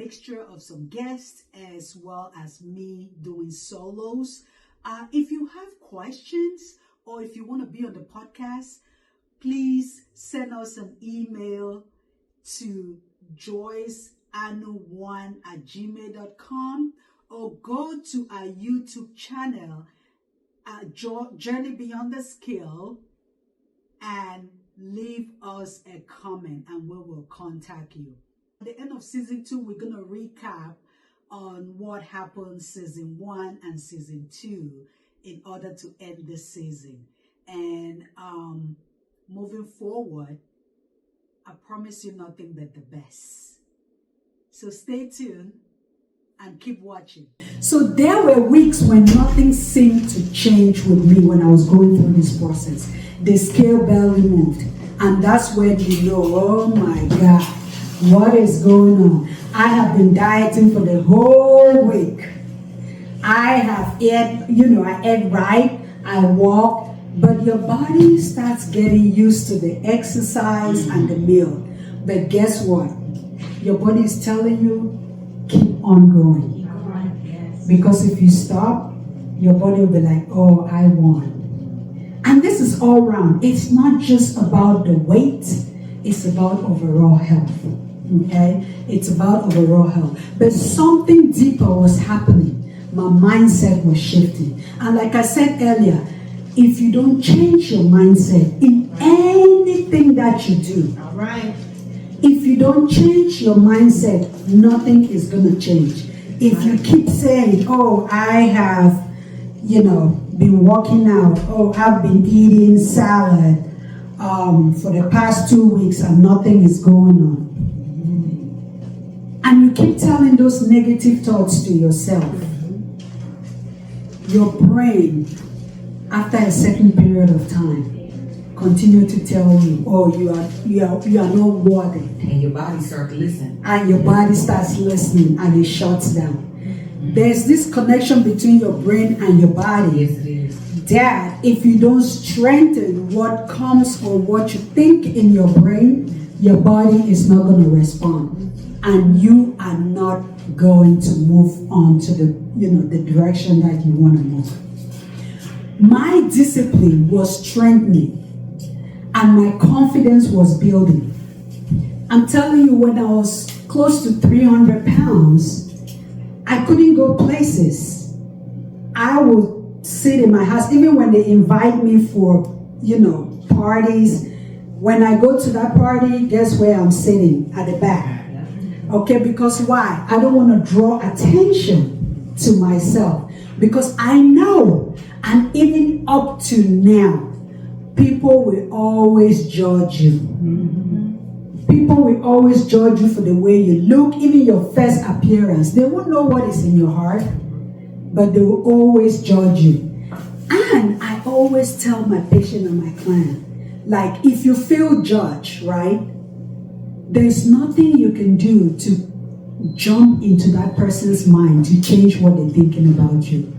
mixture of some guests as well as me doing solos. If you have questions or if you want to be on the podcast, please send us an email to joyceanu1@gmail.com or go to our YouTube channel, Journey Beyond the Skill, and leave us a comment and we will contact you. At the end of season 2, we're going to recap on what happened season 1 and season 2 in order to end this season. And moving forward, I promise you nothing but the best. So stay tuned and keep watching. So there were weeks when nothing seemed to change with me when I was going through this process. The scale barely moved. And that's when you know, oh my God, what is going on? I have been dieting for the whole week. I have ate, I ate right, I walked, but your body starts getting used to the exercise and the meal. But guess what? Your body is telling you, keep on going. Because if you stop, your body will be like, oh, I won. And this is all round. It's not just about the weight, it's about overall health. Okay? It's about overall health. But something deeper was happening. My mindset was shifting. And like I said earlier, if you don't change your mindset in anything that you do, all right, if you don't change your mindset, nothing is going to change. If you keep saying, oh, I have, been working out, oh, I've been eating salad for the past 2 weeks and nothing is going on. And you keep telling those negative thoughts to yourself. Your brain, after a certain period of time, continue to tell you, oh, you are not worthy. And your body starts listening. And your body starts listening and it shuts down. There's this connection between your brain and your body. Yes, it is. That if you don't strengthen what comes or what you think in your brain, your body is not going to respond. And you are not going to move on to the direction that you want to move. My discipline was strengthening and my confidence was building. I'm telling you, when I was close to 300 pounds, I couldn't go places. I would sit in my house, even when they invite me for, parties. When I go to that party, guess where I'm sitting? At the back. Okay, because why? I don't want to draw attention to myself. Because I know, and even up to now, people will always judge you. People will always judge you for the way you look, even your first appearance. They won't know what is in your heart, but they will always judge you. And I always tell my patient and my client, like, if you feel judged, right, there's nothing you can do to jump into that person's mind to change what they're thinking about you.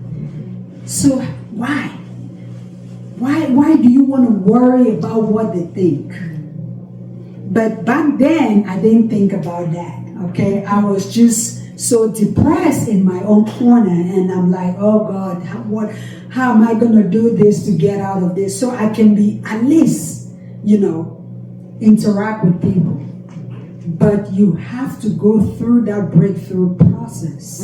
So why? Why do you want to worry about what they think? But back then, I didn't think about that, okay? I was just so depressed in my own corner, and I'm like, oh God, how am I going to do this to get out of this so I can be at least, interact with people. But you have to go through that breakthrough process.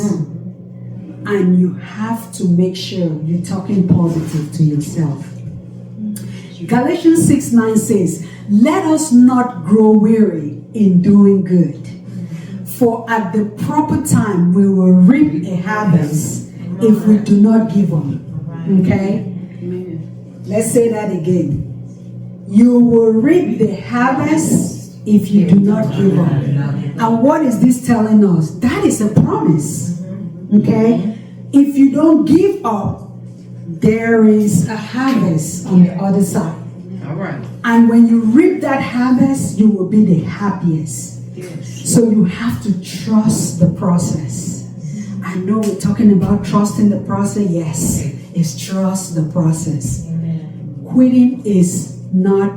And you have to make sure you're talking positive to yourself. Galatians 6:9 says, let us not grow weary in doing good. For at the proper time we will reap a harvest if we do not give up. Okay? Let's say that again. You will reap the harvest if you do not give up. And what is this telling us? That is a promise. Okay? If you don't give up, there is a harvest on the other side. All right. And when you reap that harvest, you will be the happiest. So you have to trust the process. I know we're talking about trusting the process. Yes, it's trust the process. Quitting is not,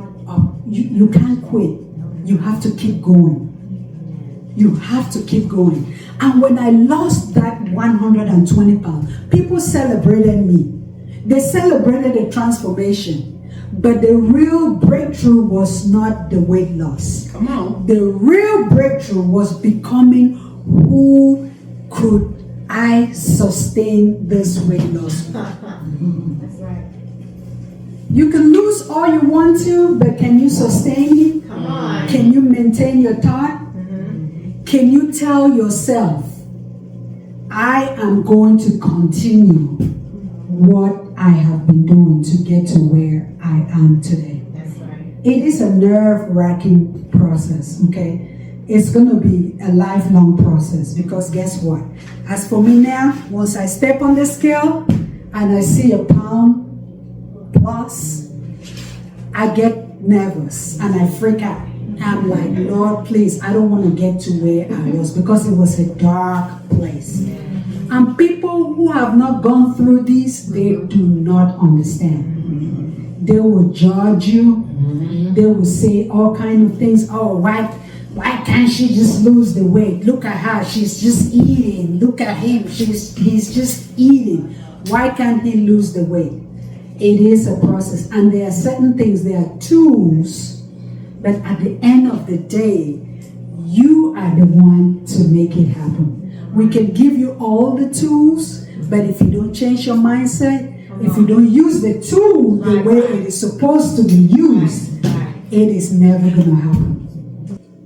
you can't quit. You have to keep going. You have to keep going. And when I lost that 120 pounds, people celebrated me. They celebrated the transformation. But the real breakthrough was not the weight loss. Come on. The real breakthrough was becoming who could I sustain this weight loss. That's right. You can lose all you want to, but can you sustain it? Come on. Can you maintain your thought? Can you tell yourself, I am going to continue what I have been doing to get to where I am today? That's right. It is a nerve-wracking process, okay? It's going to be a lifelong process, because guess what? As for me now, once I step on the scale and I see a pound plus, I get nervous and I freak out. I'm like, Lord, please, I don't want to get to where I was, because it was a dark place. And people who have not gone through this, they do not understand. They will judge you. They will say all kinds of things. Oh, why can't she just lose the weight? Look at her, she's just eating. Look at him, he's just eating. Why can't he lose the weight? It is a process, and there are certain things, there are tools, but at the end of the day, you are the one to make it happen. We can give you all the tools, but if you don't change your mindset, if you don't use the tool the way it is supposed to be used, it is never going to happen.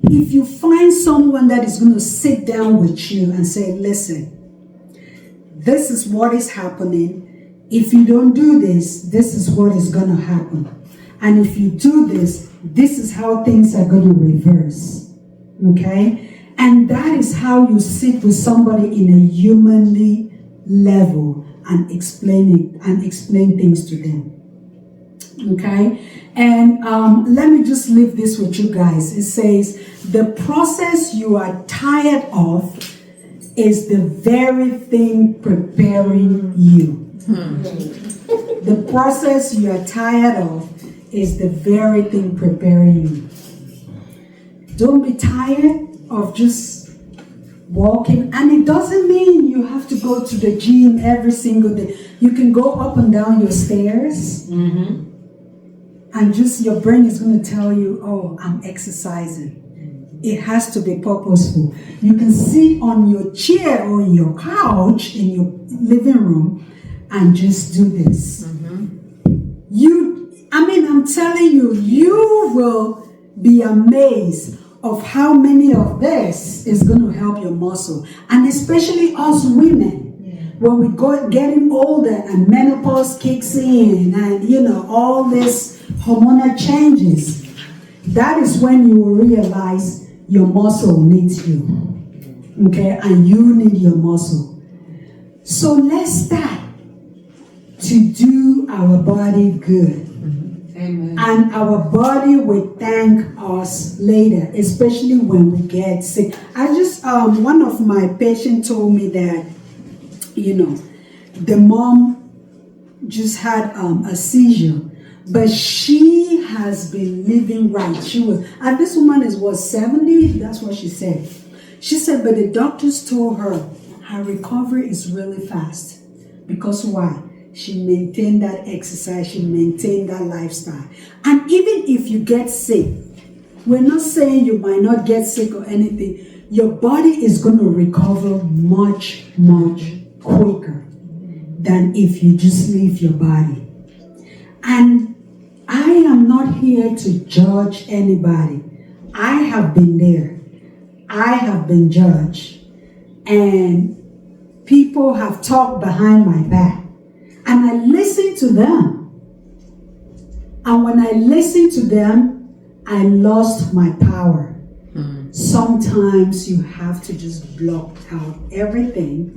If you find someone that is going to sit down with you and say, listen, this is what is happening. If you don't do this, this is what is going to happen. And if you do this, this is how things are going to reverse. Okay? And that is how you sit with somebody in a humanly level and explain things to them. Okay? And let me just leave this with you guys. It says, the process you are tired of is the very thing preparing you. The process you are tired of is the very thing preparing you. Don't be tired of just walking. And it doesn't mean you have to go to the gym every single day. You can go up and down your stairs. And just your brain is going to tell you, oh, I'm exercising. It has to be purposeful. You can sit on your chair or in your couch in your living room and just do this. I'm telling you, you will be amazed of how many of this is going to help your muscle. And especially us women, when we go getting older and menopause kicks in and, all this hormonal changes, that is when you will realize your muscle needs you. Okay? And you need your muscle. So let's start to do our body good. Amen. And our body will thank us later, especially when we get sick. I just, one of my patients told me that, the mom just had a seizure, but she has been living right. And this woman is 70? That's what she said. She said, but the doctors told her recovery is really fast. Because why? She maintained that exercise, she maintained that lifestyle. And even if you get sick, we're not saying you might not get sick or anything, your body is going to recover much, much quicker than if you just leave your body. And I am not here to judge anybody. I have been there. I have been judged. And people have talked behind my back. And I listen to them. And when I listen to them, I lost my power. Sometimes you have to just block out everything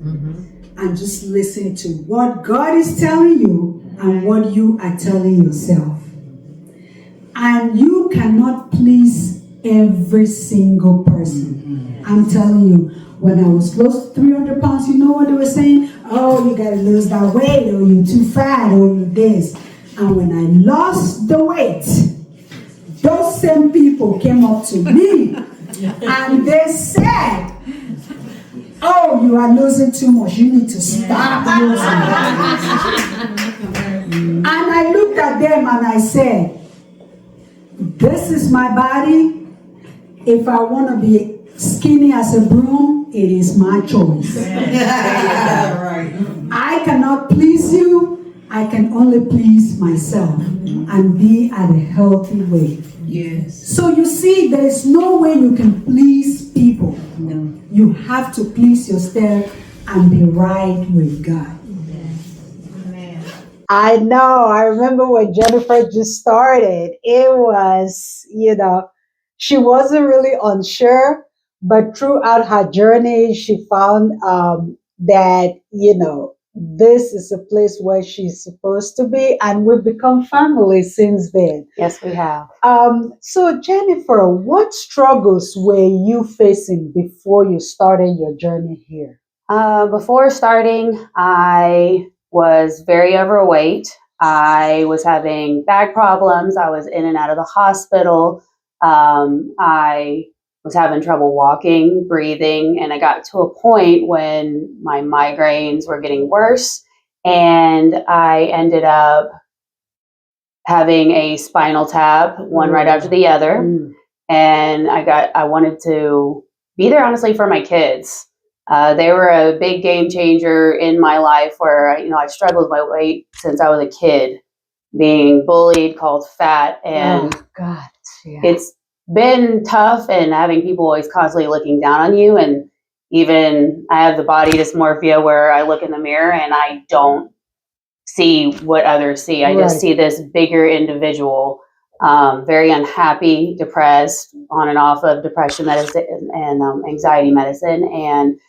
and just listen to what God is telling you and what you are telling yourself. And you cannot please every single person. I'm telling you, when I was close to 300 pounds, you know what they were saying? Oh, you gotta lose that weight, or you're too fat, or you this. And when I lost the weight, those same people came up to me and they said, Oh, you are losing too much. You need to stop losing. And I looked at them and I said, this is my body. If I want to be skinny as a broom, it is my choice. I cannot please you. I can only please myself and be at a healthy weight. Yes. So you see, there is no way you can please people. No. You have to please yourself and be right with God. I know. I remember when Jennifer just started, it was, she wasn't really unsure, but throughout her journey, she found that, this is a place where she's supposed to be, and we've become family since then. Yes, we have. So, Jennifer, what struggles were you facing before you started your journey here? Before starting, I was very overweight. I was having back problems. I was in and out of the hospital. I was having trouble walking, breathing, and I got to a point when my migraines were getting worse, and I ended up having a spinal tap, one right after the other. And I wanted to be there, honestly, for my kids. They were a big game changer in my life, where I struggled with my weight since I was a kid, being bullied, called fat, and God, yeah. It's been tough, and having people always constantly looking down on you. And even I have the body dysmorphia, where I look in the mirror and I don't see what others see. I just see this bigger individual, very unhappy, depressed, on and off of depression medicine and anxiety medicine. And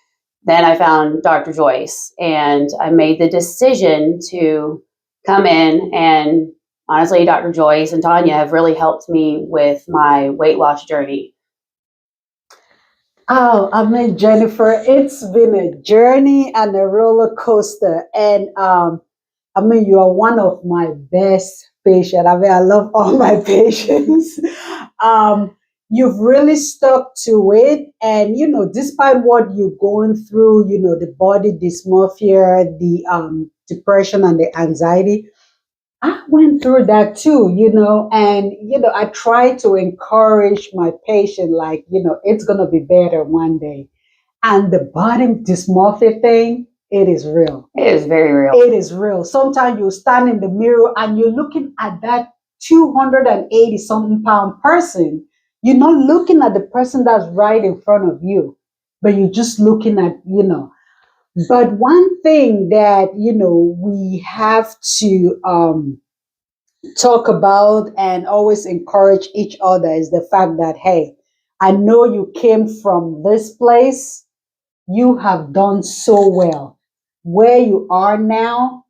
then I found Dr. Joyce, and I made the decision to come in. And honestly, Dr. Joyce and Tanya have really helped me with my weight loss journey. Oh, Jennifer, it's been a journey and a roller coaster. And you are one of my best patients. I love all my patients. You've really stuck to it. And, despite what you're going through, the body dysmorphia, the depression and the anxiety, I went through that too, and, I try to encourage my patient, like, it's going to be better one day. And the body dysmorphia thing, it is real. It is very real. It is real. Sometimes you stand in the mirror and you're looking at that 280 something pound person. You're not looking at the person that's right in front of you, but you're just looking at, But one thing that, we have to talk about and always encourage each other is the fact that, hey, I know you came from this place. You have done so well. Where you are now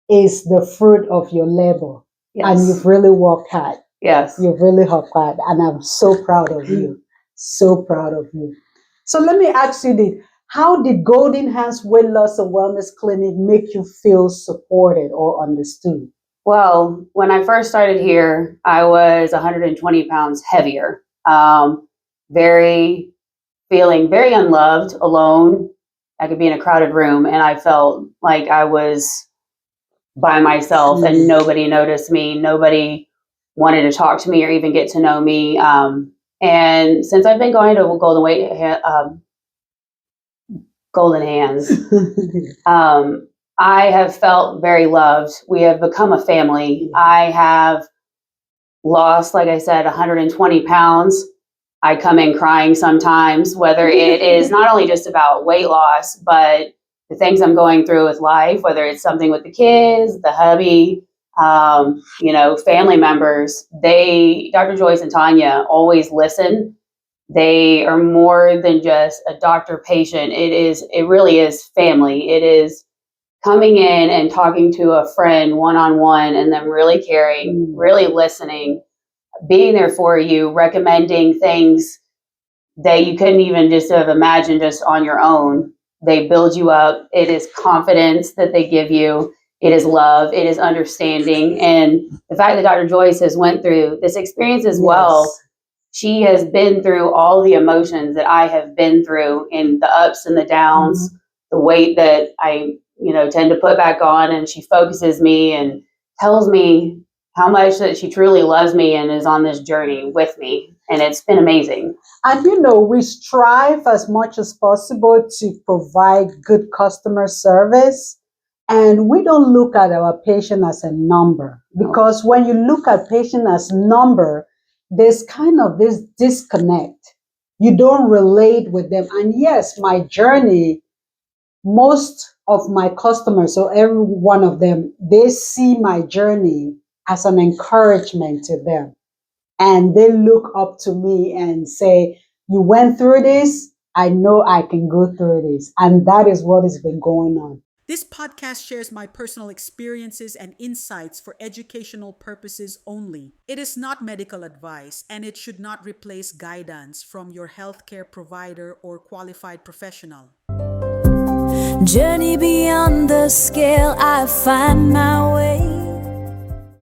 is the fruit of your labor. Yes. And you've really worked hard. Yes. You've really worked hard. And I'm so proud of you. So proud of you. So let me ask you this. How did Golden Hands Weight Loss and Wellness Clinic make you feel supported or understood? Well, when I first started here, I was 120 pounds heavier. Feeling very unloved, alone. I could be in a crowded room and I felt like I was by myself and nobody noticed me. Nobody wanted to talk to me or even get to know me. And since I've been going to Golden Hands, I have felt very loved. We have become a family. I have lost, like I said, 120 pounds. I come in crying sometimes, whether it is not only just about weight loss, but the things I'm going through with life, whether it's something with the kids, the hubby, family members. Dr. Joyce and Tanya always listen. They are more than just a doctor-patient. It really is family. It is coming in and talking to a friend one-on-one and them really caring, really listening, being there for you, recommending things that you couldn't even just have imagined just on your own. They build you up. It is confidence that they give you. It is love. It is understanding. And the fact that Dr. Joyce has went through this experience as well, she has been through all the emotions that I have been through, in the ups and the downs, the weight that I, tend to put back on. And she focuses me and tells me how much that she truly loves me and is on this journey with me. And it's been amazing. And we strive as much as possible to provide good customer service. And we don't look at our patient as a number, because when you look at patient as number, there's kind of this disconnect. You don't relate with them. And yes, my journey, most of my customers, so every one of them, they see my journey as an encouragement to them. And they look up to me and say, you went through this, I know I can go through this. And that is what has been going on. This podcast shares my personal experiences and insights for educational purposes only. It is not medical advice, and it should not replace guidance from your healthcare provider or qualified professional. Journey beyond the scale, I find my way.